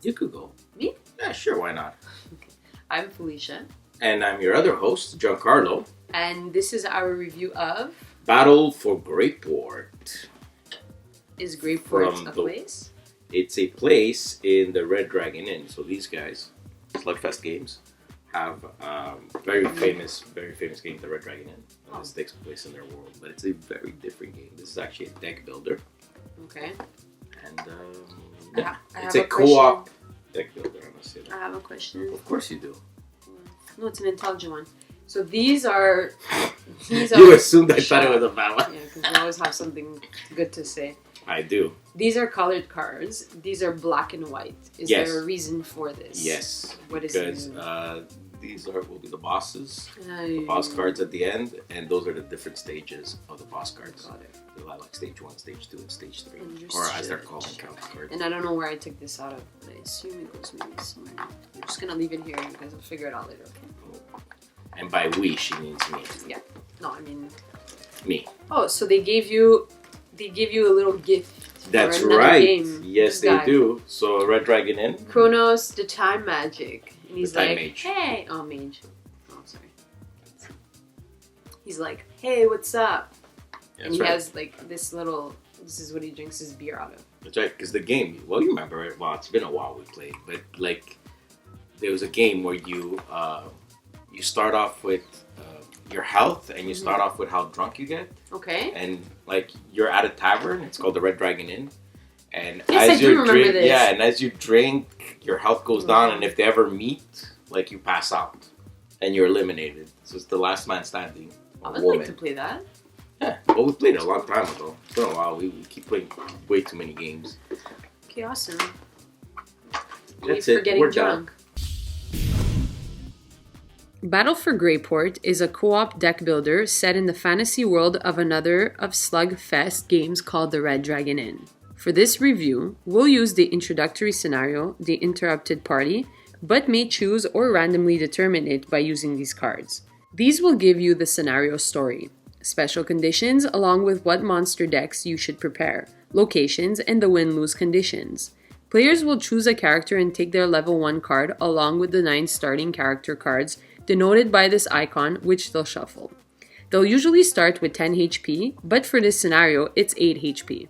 You could go. Me? Yeah, sure, why not? Okay. I'm Felicia. And I'm your other host, Giancarlo. And this is our review of... Battle for Greyport. Is Greyport a place? It's a place in the Red Dragon Inn. So these guys, Slugfest Games, have very famous game, the Red Dragon Inn. And this takes place in their world, but it's a very different game. This is actually a deck builder. Okay. And I it's have a co-op deck builder, I must say that. I have a question. Of course you do. No, it's an intelligent one. So these are... You assumed I thought it was a bad one. Yeah, because we always have something good to say. I do. These are colored cards. These are black and white. Is there a reason for this? Yes. What is because it? These will be the bosses, the boss cards at the end, and those are the different stages of the boss cards. Got it. Like stage 1, stage 2, and stage 3. Understood. Or as they're called, count cards. And I don't know where I took this out of, but I assume it goes maybe somewhere. I'm just gonna leave it here. You guys will figure it out later, okay? And by we, she means me. Yeah. No, I mean... Me. Oh, so they gave you a little gift. That's for another right. Game. Yes, they do. So Red Dragon Inn. Kronos, the time magic. And he's like, mage. hey. Oh, mage. Oh, sorry. He's like, hey, what's up? Yeah, and he has like this little, this is what he drinks his beer out of. That's right, because the game, well, you remember it. Well, it's been a while we played, but like, there was a game where you start off with your health, and you start off with how drunk you get. Okay. And like, you're at a tavern. It's called the Red Dragon Inn. And yes, as you drink, this. yeah, and as you drink, your health goes down, and if they ever meet, like, you pass out, and you're eliminated. So it's the last man standing. I would like to play that. Yeah, well, we played it a long time ago. It's been a while. We keep playing way too many games. Okay, awesome. That's it. We're drunk. Battle for Greyport is a co-op deck builder set in the fantasy world of another of Slugfest games called the Red Dragon Inn. For this review, we'll use the introductory scenario, the interrupted party, but may choose or randomly determine it by using these cards. These will give you the scenario story, special conditions along with what monster decks you should prepare, locations, and the win-lose conditions. Players will choose a character and take their level 1 card along with the 9 starting character cards denoted by this icon, which they'll shuffle. They'll usually start with 10 HP, but for this scenario, it's 8 HP.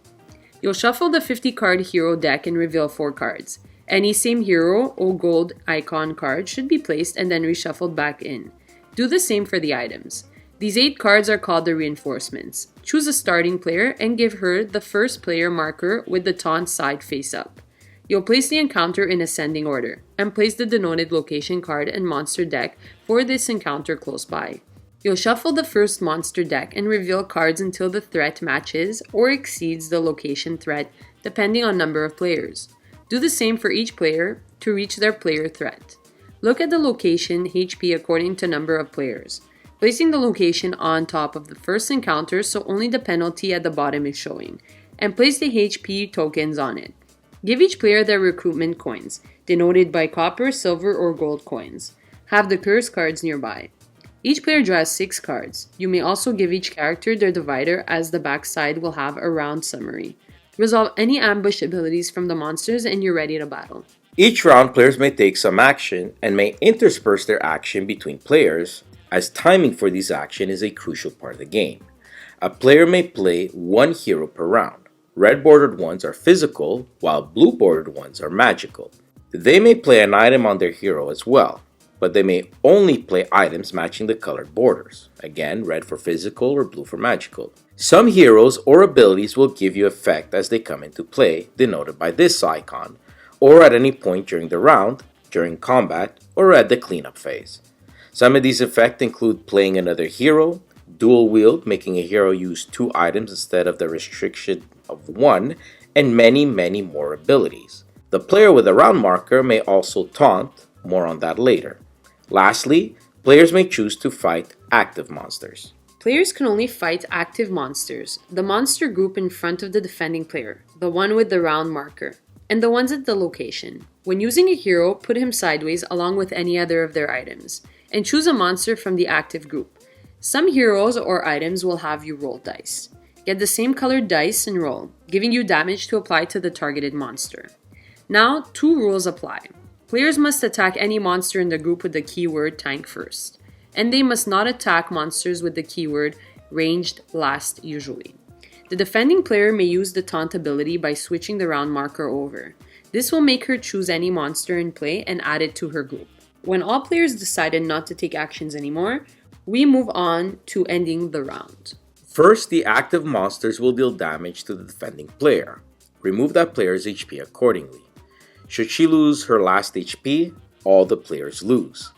You'll shuffle the 50 card hero deck and reveal 4 cards. Any same hero or gold icon card should be placed and then reshuffled back in. Do the same for the items. These 8 cards are called the reinforcements. Choose a starting player and give her the first player marker with the taunt side face up. You'll place the encounter in ascending order, and place the denoted location card and monster deck for this encounter close by. You'll shuffle the first monster deck and reveal cards until the threat matches or exceeds the location threat, depending on number of players. Do the same for each player to reach their player threat. Look at the location HP according to number of players, placing the location on top of the first encounter so only the penalty at the bottom is showing, and place the HP tokens on it. Give each player their recruitment coins, denoted by copper, silver, or gold coins. Have the curse cards nearby. Each player draws 6 cards. You may also give each character their divider, as the backside will have a round summary. Resolve any ambush abilities from the monsters and you're ready to battle. Each round, players may take some action and may intersperse their action between players, as timing for these actions is a crucial part of the game. A player may play 1 hero per round. Red bordered ones are physical, while blue bordered ones are magical. They may play an item on their hero as well, but they may only play items matching the colored borders. Again, red for physical or blue for magical. Some heroes or abilities will give you effect as they come into play, denoted by this icon, or at any point during the round, during combat, or at the cleanup phase. Some of these effects include playing another hero, dual wield, making a hero use 2 items instead of the restriction of 1, and many more abilities. The player with a round marker may also taunt, more on that later. Lastly, players may choose to fight active monsters. Players can only fight active monsters, the monster group in front of the defending player, the one with the round marker, and the ones at the location. When using a hero, put him sideways along with any other of their items, and choose a monster from the active group. Some heroes or items will have you roll dice. Get the same colored dice and roll, giving you damage to apply to the targeted monster. Now, 2 rules apply. Players must attack any monster in the group with the keyword tank first, and they must not attack monsters with the keyword ranged last usually. The defending player may use the taunt ability by switching the round marker over. This will make her choose any monster in play and add it to her group. When all players decided not to take actions anymore, we move on to ending the round. First, the active monsters will deal damage to the defending player. Remove that player's HP accordingly. Should she lose her last HP, all the players lose.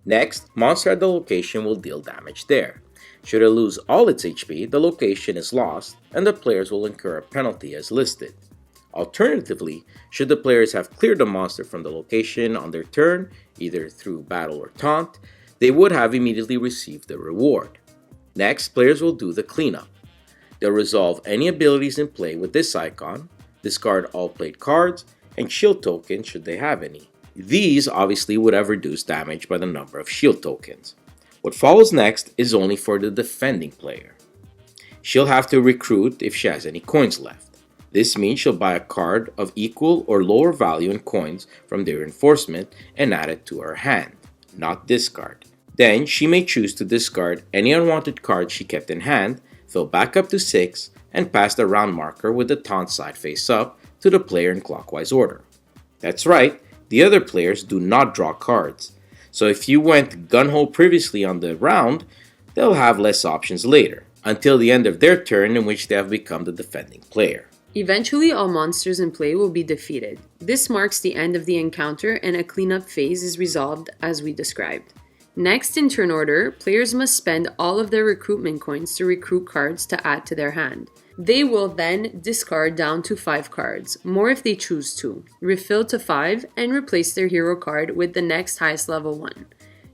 Next, monster at the location will deal damage there. Should it lose all its HP, the location is lost and the players will incur a penalty as listed. Alternatively, should the players have cleared the monster from the location on their turn, either through battle or taunt, they would have immediately received the reward. Next, players will do the cleanup. They'll resolve any abilities in play with this icon, discard all played cards, and shield tokens should they have any. These obviously would have reduced damage by the number of shield tokens. What follows next is only for the defending player. She'll have to recruit if she has any coins left. This means she'll buy a card of equal or lower value in coins from their reinforcement and add it to her hand, not discard. Then she may choose to discard any unwanted cards she kept in hand, fill back up to 6, and pass the round marker with the taunt side face up to the player in clockwise order. That's right, the other players do not draw cards. So if you went gun-ho previously on the round, they'll have less options later, until the end of their turn in which they have become the defending player. Eventually, all monsters in play will be defeated. This marks the end of the encounter and a cleanup phase is resolved as we described. Next in turn order, players must spend all of their recruitment coins to recruit cards to add to their hand. They will then discard down to 5 cards, more if they choose to, refill to 5, and replace their hero card with the next highest level one.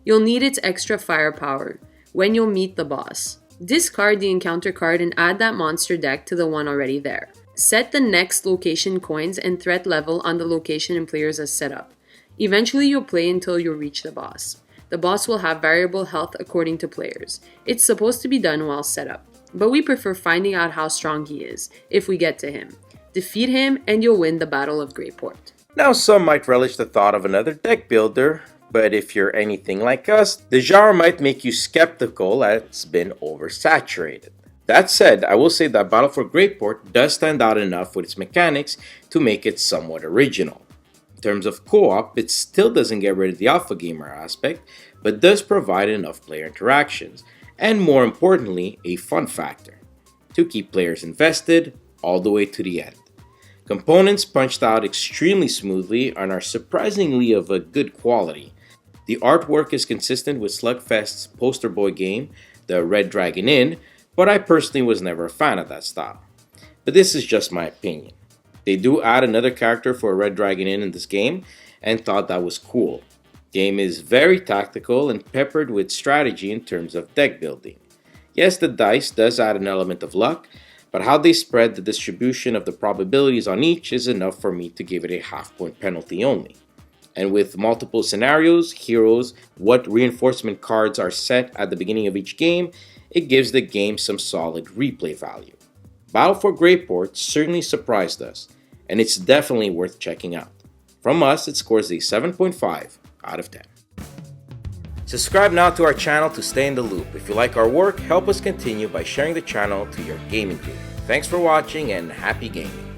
You'll need its extra firepower when you'll meet the boss. Discard the encounter card and add that monster deck to the one already there. Set the next location coins and threat level on the location and players as set up. Eventually you'll play until you reach the boss. The boss will have variable health according to players. It's supposed to be done while set up, but we prefer finding out how strong he is if we get to him. Defeat him and you'll win the Battle of Greyport. Now some might relish the thought of another deck builder, but if you're anything like us, the genre might make you skeptical as it's been oversaturated. That said, I will say that Battle for Greyport does stand out enough with its mechanics to make it somewhat original. In terms of co-op, it still doesn't get rid of the alpha gamer aspect, but does provide enough player interactions, and more importantly, a fun factor, to keep players invested all the way to the end. Components punched out extremely smoothly and are surprisingly of a good quality. The artwork is consistent with Slugfest's poster boy game, the Red Dragon Inn, but I personally was never a fan of that style. But this is just my opinion. They do add another character for Red Dragon Inn in this game, and thought that was cool. Game is very tactical and peppered with strategy in terms of deck building. Yes, the dice does add an element of luck, but how they spread the distribution of the probabilities on each is enough for me to give it a half-point penalty only. And with multiple scenarios, heroes, what reinforcement cards are set at the beginning of each game, it gives the game some solid replay value. Battle for Greyport certainly surprised us, and it's definitely worth checking out. From us, it scores a 7.5 out of 10. Subscribe now to our channel to stay in the loop. If you like our work, help us continue by sharing the channel to your gaming group. Thanks for watching and happy gaming.